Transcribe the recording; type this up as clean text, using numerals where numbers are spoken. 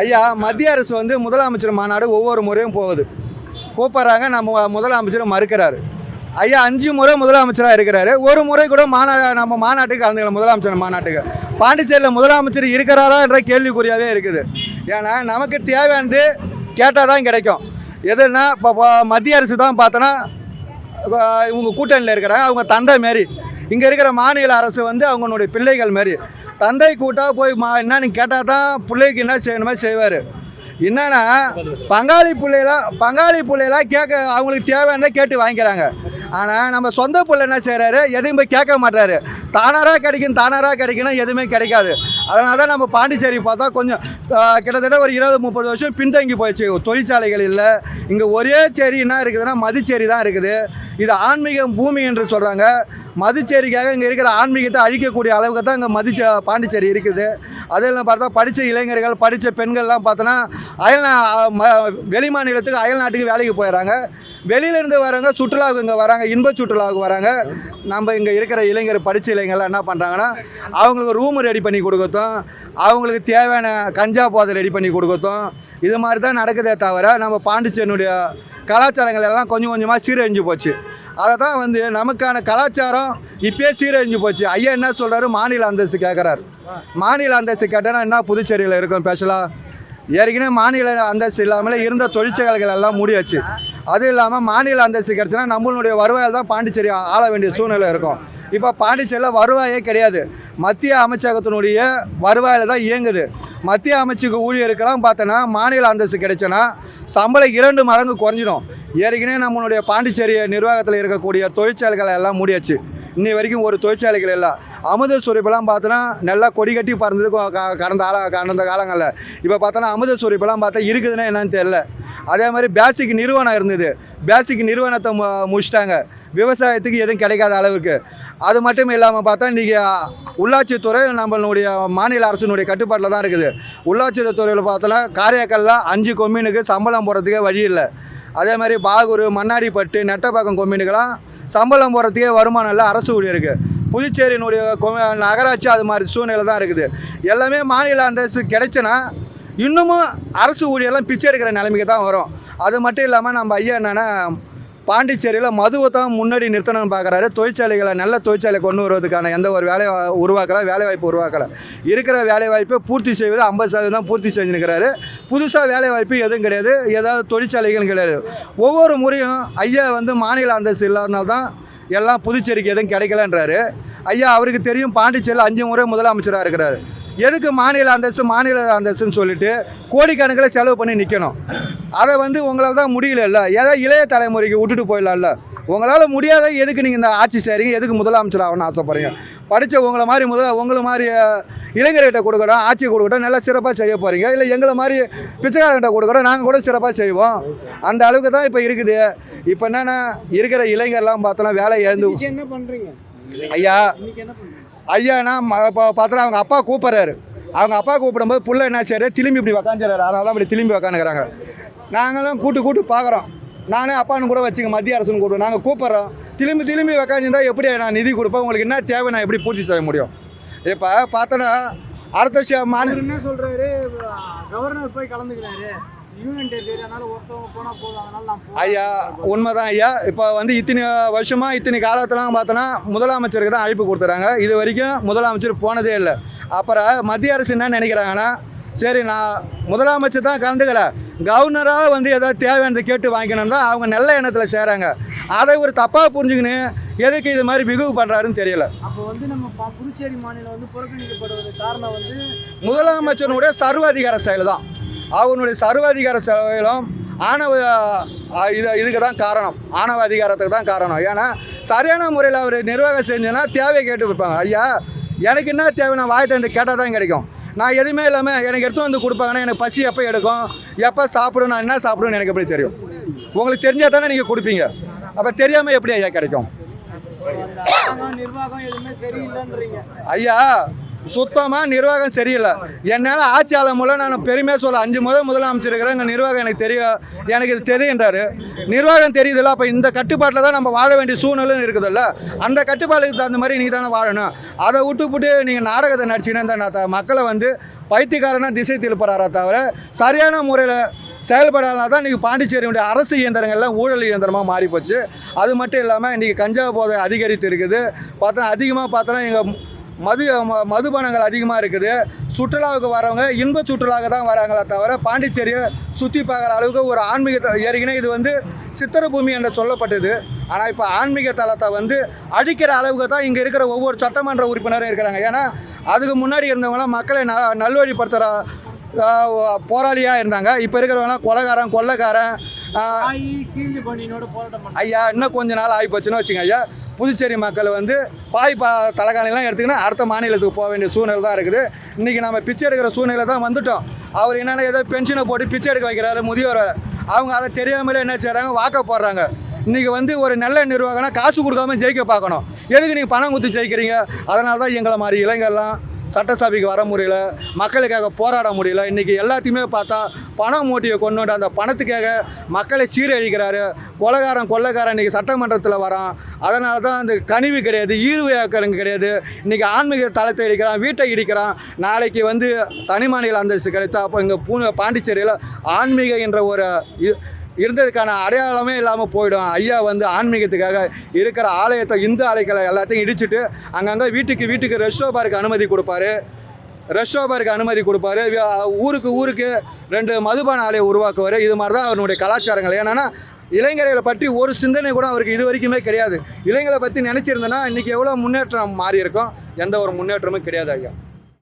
ஐயா, மத்திய அரசு வந்து முதலமைச்சர் மாநாடு ஒவ்வொரு முறையும் போகுது, கூப்பிட்றாங்க. நம்ம முதலமைச்சர் மறுக்கிறாரு. ஐயா 5 முறை முதலமைச்சராக இருக்கிறாரு. ஒரு முறை கூட நம்ம மாநாட்டுக்கு கலந்துக்கலாம். முதலமைச்சர் மாநாட்டுக்கு பாண்டிச்சேரியில் முதலமைச்சர் இருக்கிறாரா என்ற கேள்விக்குறியாகவே இருக்குது. ஏன்னா நமக்கு தேவையானது கேட்டால் தான் கிடைக்கும். எதுனா இப்போ மத்திய அரசு தான் பார்த்தோன்னா இவங்க கூட்டணியில் இருக்கிறாங்க, அவங்க தந்தை மாரி. இங்கே இருக்கிற மாநில அரசு வந்து அவங்களுடைய பிள்ளைகள் மாரி. தந்தை கூட்டாக போய் என்னன்னு கேட்டால் தான் பிள்ளைக்கு என்ன செய்யணுமோ செய்வார். என்னன்னா பங்காளி பிள்ளைலாம் கேட்க அவங்களுக்கு தேவையானதை கேட்டு வாங்கிக்கிறாங்க. ஆனால் நம்ம சொந்த பிள்ளை என்ன செய்கிறாரு, எதையும் போய் கேட்க மாட்டாரு. தானாராக கிடைக்கணும், எதுவுமே கிடைக்காது. அதனால தான் நம்ம பாண்டிச்சேரி பார்த்தா கொஞ்சம் கிட்டத்தட்ட ஒரு 20-30 வருஷம் பின்தங்கி போயிடுச்சு. தொழிற்சாலைகள் இல்லை. இங்கே ஒரே சேரி என்ன இருக்குதுன்னா மதுச்சேரி தான் இருக்குது. இது ஆன்மீக பூமி என்று சொல்கிறாங்க. மதுச்சேரிக்காக இங்கே இருக்கிற ஆன்மீகத்தை அழிக்கக்கூடிய அளவுக்கு தான் இங்கே பாண்டிச்சேரி இருக்குது. அதெல்லாம் பார்த்தா படித்த இளைஞர்கள், படித்த பெண்கள்லாம் பார்த்தோன்னா வெளி மாநிலத்துக்கு அயல் நாட்டுக்கு வேலைக்கு போயிடறாங்க. வெளியிலேருந்து வராங்க, சுற்றுலாவுக்கு இங்கே வராங்க, இன்ப சுற்றுலாவுக்கு வராங்க. நம்ம இங்கே இருக்கிற படித்த இளைஞர்லாம் என்ன பண்ணுறாங்கன்னா அவங்களுக்கு ரூம் ரெடி பண்ணி கொடுக்கட்டும், அவங்களுக்கு தேவையான கஞ்சா போதை ரெடி பண்ணி கொடுக்கட்டும். இது மாதிரி தான் நடக்குதே தவிர நம்ம பாண்டிச்சேரியினுடைய கலாச்சாரங்கள் எல்லாம் கொஞ்சம் கொஞ்சமாக சீரழிஞ்சு போச்சு. அதை தான் வந்து நமக்கான கலாச்சாரம் இப்போயே சீரழிஞ்சு போச்சு. ஐயா என்ன சொல்கிறாரு, மாநில அந்தஸ்து கேட்குறாரு. மாநில அந்தஸ்து கேட்டேன்னா என்ன புதுச்சேரியில் இருக்கும் ஸ்பெஷலாக? ஏற்கனவே மாநில அந்தஸ்து இல்லாமல் இருந்த தொழிற்சாலைகள் எல்லாம் மூடியாச்சு. அதுவும் இல்லாமல் மாநில அந்தஸ்து கிடச்சுன்னா நம்மளுடைய வருவாயில் தான் பாண்டிச்சேரி ஆள வேண்டிய சூழ்நிலை இருக்கும். இப்போ பாண்டிச்சேரியில் வருவாயே கிடையாது. மத்திய அமைச்சகத்தினுடைய வருவாயில் தான் இயங்குது. மத்திய அமைச்சக ஊழியருக்கெல்லாம் பார்த்தோன்னா மாநில அந்தஸ்து கிடைச்சோன்னா சம்பளம் 2 மடங்கு குறைஞ்சிடும். ஏற்கனவே நம்மளுடைய பாண்டிச்சேரி நிர்வாகத்தில் இருக்கக்கூடிய தொழிற்சாலைகள் எல்லாம் மூடியாச்சு. இன்னி வரைக்கும் ஒரு தொழிற்சாலைகள் இல்லை. அமுத சுரப்பிலாம் பார்த்தோன்னா நல்லா கொடி கட்டி பறந்தது கடந்த காலங்களில். இப்போ பார்த்தோன்னா அமுத சுரப்பிலாம் பார்த்தா இருக்குதுன்னா என்னன்னு தெரியல. அதே மாதிரி பேசிக் நிறுவனம் இருந்தது, பேசிக் நிறுவனத்தை முடிச்சிட்டாங்க. விவசாயத்துக்கு எதுவும் கிடைக்காத அளவுக்கு. அது மட்டும் இல்லாமல் பார்த்தா இன்றைக்கி உள்ளாட்சித்துறை நம்மளுடைய மாநில அரசினுடைய கட்டுப்பாட்டில் தான் இருக்குது. உள்ளாட்சித்துறையில் பார்த்தோன்னா காரைக்காலில் 5 கொம்யூனுக்கு சம்பளம் போடுறதுக்கே வழி இல்லை. அதே மாதிரி பாகூர், மண்ணாடிப்பட்டு, நெட்டப்பாக்கம் கொம்யூனுக்கெல்லாம் சம்பளம் போடுறதுக்கே வருமானம் இல்லை அரசு ஊழியருக்கு. புதுச்சேரியினுடைய நகராட்சி அது மாதிரி சூழ்நிலை தான் இருக்குது. எல்லாமே மாநில அந்தஸ்து கிடைச்சுன்னா இன்னமும் அரசு ஊழியெல்லாம் பிச்சை எடுக்கிற நிலைமைக்கு தான் வரும். அது மட்டும் இல்லாமல் நம்ம ஐயா என்னென்னா பாண்டிச்சேரியில் மதுவை தான் முன்னாடி நிறுத்தணும்னு பார்க்குறாரு. தொழிற்சாலைகளை நல்ல தொழிற்சாலை கொண்டு வருவதற்கான எந்த ஒரு வேலைவாய்ப்பு உருவாக்கலை. இருக்கிற வேலைவாய்ப்பை பூர்த்தி செய்வது 50% தான் பூர்த்தி செஞ்சுருக்கிறாரு. புதுசாக வேலைவாய்ப்பு எதுவும் கிடையாது, ஏதாவது தொழிற்சாலைகளும் கிடையாது. ஒவ்வொரு முறையும் ஐயா வந்து மாநில அந்தஸ்து இல்லாதனால தான் எல்லாம் புதுச்சேரிக்கு எதுவும் கிடைக்கலன்றாரு. ஐயா அவருக்கு தெரியும் பாண்டிச்சேரியில் 5 முறை முதலமைச்சராக இருக்கிறாரு. எதுக்கு மாநில அந்தஸ்துன்னு சொல்லிட்டு கோடிக்கணக்கில் செலவு பண்ணி நிற்கணும்? அதை வந்து உங்களால் தான் முடியல. ஏதாவது இளைய தலைமுறைக்கு விட்டுட்டு போயிடலாம்ல. உங்களால் முடியாத எதுக்கு நீங்கள் இந்த ஆட்சி செய்கிறீங்க? எதுக்கு முதலமைச்சர் ஆகணும்னு ஆசைப்படுறீங்க? படித்த உங்களை மாதிரி இளைஞர்கிட்ட கொடுக்கணும், ஆட்சி கொடுக்கட்டும், நல்லா சிறப்பாக செய்ய போகிறீங்க. இல்லை எங்களை மாதிரி பிச்சைக்காரங்கிட்ட கொடுக்கணும், நாங்கள் கூட சிறப்பாக செய்வோம். அந்த அளவுக்கு தான் இப்போ இருக்குது. இப்போ என்னென்னா இருக்கிற இளைஞர்லாம் பார்த்தோன்னா வேலை இழந்து என்ன பண்ணுறீங்க ஐயானா இப்போ பார்த்தோன்னா அவங்க அப்பா கூப்பிட்றாரு. அவங்க அப்பா கூப்பிடும்போது புள்ள என்ன செய்யறாரு, திரும்பி இப்படி உக்காந்துறாரு. அதனால தான் இப்படி திரும்பி உக்காந்துக்கிறாங்க. நாங்களும் கூட்டு பார்க்குறோம். நானே அப்பான்னு கூட வச்சுங்க, மத்திய அரசுன்னு கூப்பிடுவோம். நாங்கள் கூப்பிட்றோம், திரும்பி உக்காந்துருந்தா எப்படி நான் நிதி கொடுப்பேன்? உங்களுக்கு என்ன தேவை, நான் எப்படி பூர்த்தி செய்ய முடியும்? இப்போ பார்த்தோன்னா அடுத்த மாநிலம் என்ன சொல்கிறாரு, கவர்னர் போய் கலந்துக்கிறாரு. ஐயா உண்மைதான் ஐயா. இப்போ வந்து இத்தனை காலத்துலாம் பார்த்தோன்னா முதலமைச்சருக்கு தான் அழைப்பு கொடுத்துறாங்க. இது வரைக்கும் முதலமைச்சர் போனதே இல்லை. அப்புறம் மத்திய அரசு என்ன நினைக்கிறாங்கன்னா, சரி நான் முதலமைச்சர் தான் கலந்துக்கல, கவர்னராக வந்து ஏதாவது தேவையானதை கேட்டு வாங்கிக்கணும் தான் அவங்க நல்ல எண்ணத்தில் செய்கிறாங்க. அதை ஒரு தப்பாக புரிஞ்சுக்கின்னு எதுக்கு இது மாதிரி பிகு பண்ணுறாருன்னு தெரியல. அப்போ வந்து நம்ம புதுச்சேரி மாநிலம் வந்து புறக்கணிக்கப்படுவது காரணம் வந்து முதலமைச்சருடைய சர்வாதிகார செயல் தான். அவனுடைய சர்வாதிகார செயலும் இதுக்கு தான் காரணம், ஆணவ அதிகாரத்துக்கு தான் காரணம். ஏன்னா சரியான முறையில் அவர் நிர்வாகம் செஞ்சேன்னா தேவையை கேட்டு வைப்பாங்க. ஐயா எனக்கு என்ன தேவை, நான் வாய் தந்து கேட்டால் தான் கிடைக்கும். நான் எதுவுமே இல்லாமல் எனக்கு எடுத்து வந்து கொடுப்பாங்கன்னா எனக்கு பசி எப்போ எடுக்கும், எப்போ சாப்பிடும், நான் என்ன சாப்பிடுன்னு எனக்கு எப்படி தெரியும்? உங்களுக்கு தெரிஞ்சால் தானே நீங்கள் கொடுப்பீங்க. அப்போ தெரியாமல் எப்படி ஐயா கிடைக்கும்? நிர்வாகம் எதுவுமே சரியில்லைன்றீங்க. ஐயா சுத்தமாக நிர்வாகம் சரியில்லை. என்னால் ஆட்சியாளர் மூலம் நான் பெருமையாக சொல்ல 5 முதலமைச்சர் இருக்கிறேன், எங்கள் நிர்வாகம் எனக்கு தெரியும், எனக்கு இது தெரியுன்றாரு. நிர்வாகம் தெரியுதுல்ல, அப்போ இந்த கட்டுப்பாட்டில் தான் நம்ம வாழ வேண்டிய சூழ்நிலை இருக்குதுல்ல, அந்த கட்டுப்பாட்டுக்கு தகுந்த மாதிரி நீ தானே வாழணும். அதை விட்டுப்புட்டு நீங்கள் நாடகத்தை நடிச்சிங்கன்னா இந்த மக்களை வந்து பைத்தியக்காரனாக திசை திருப்புறாரா தவிர சரியான முறையில் செயல்படாதனால தான் இன்றைக்கி பாண்டிச்சேரியுடைய அரசு இயந்திரங்கள்லாம் ஊழல் இயந்திரமாக மாறிப்போச்சு. அது மட்டும் இல்லாமல் இன்றைக்கி கஞ்சா போதை அதிகரித்து இருக்குது. அதிகமாக பார்த்தோன்னா எங்கள் மதுபானங்கள் அதிகமாக இருக்குது. சுற்றுலாவுக்கு வரவங்க இன்ப சுற்றுலாவுக்கு தான் வராங்களே தவிர பாண்டிச்சேரியை சுற்றி பார்க்குற அளவுக்கு ஒரு ஆன்மீக ஏற்கனவே இது வந்து சித்திர பூமி என்று சொல்லப்பட்டது. ஆனால் இப்போ ஆன்மீக தலத்தை வந்து அழிக்கிற அளவுக்கு தான் இங்கே இருக்கிற ஒவ்வொரு சட்டமன்ற உறுப்பினரும் இருக்கிறாங்க. ஏன்னா அதுக்கு முன்னாடி இருந்தவங்களாம் மக்களை நல்வழிப்படுத்துகிற போராளியாக இருந்தாங்க. இப்போ இருக்கிறவங்களாம் கொள்ளைக்காரன் ஐயா இன்னும் கொஞ்ச நாள் ஆகிப்போச்சுன்னு வச்சுங்க ஐயா. புதுச்சேரி மக்கள் வந்து தலைகாணிலாம் எடுத்துக்கினா அடுத்த மாநிலத்துக்கு போக வேண்டிய சூழ்நிலை தான் இருக்குது. இன்றைக்கி நம்ம பிச்சை எடுக்கிற சூழ்நிலை தான் வந்துட்டோம். அவர் என்னென்ன ஏதோ பென்ஷனை போட்டு பிச்சை எடுக்க வைக்கிறாரு முதியோர். அவங்க அதை தெரியாமலே என்ன செய்கிறாங்க, வாக்க போடுறாங்க. இன்றைக்கி வந்து ஒரு நல்ல நிர்வாகம்னா காசு கொடுக்காம ஜெயிக்க பார்க்கணும். எதுக்கு நீங்கள் பணம் கொடுத்து ஜெயிக்கிறீங்க? அதனால தான் எங்களை மாதிரி இளைஞர்லாம் சட்டசபைக்கு வர முடியல, மக்களுக்காக போராட முடியல. இன்றைக்கி எல்லாத்தையுமே பார்த்தா பணம் மூட்டியை கொண்டு அந்த பணத்துக்காக மக்களை சீரழிக்கிறாரு. கொள்ளைக்காரன் இன்றைக்கி சட்டமன்றத்தில் வரான். அதனால தான் அந்த கனிவு கிடையாது, ஈர்வையாக்கிறங்க கிடையாது. இன்றைக்கி ஆன்மீக தளத்தை இடிக்கிறான், வீட்டை இடிக்கிறான். நாளைக்கு வந்து தனி மாநில அந்தஸ்து கிடைத்தா அப்போ இங்கே பாண்டிச்சேரியில் ஆன்மீக என்ற ஒரு இருந்ததுக்கான அடையாளமே இல்லாமல் போயிடும். ஐயா வந்து ஆன்மீகத்துக்காக இருக்கிற ஆலயத்தை, இந்து ஆலயங்களை எல்லாத்தையும் இடிச்சுட்டு அங்கங்கே வீட்டுக்கு ரெஸ்டோபாருக்கு அனுமதி கொடுப்பாரு. ஊருக்கு 2 மதுபான ஆலயம் உருவாக்குவார். இது மாதிரி தான் அவருடைய கலாச்சாரங்கள். ஏன்னா இளைஞர்களை பற்றி ஒரு சிந்தனை கூட அவருக்கு இது வரைக்குமே கிடையாது. இளைஞர்களை பற்றி நினச்சிருந்தேன்னா இன்றைக்கி எவ்வளோ முன்னேற்றம் மாறி இருக்கும்? எந்த ஒரு முன்னேற்றமும் கிடையாது ஐயா.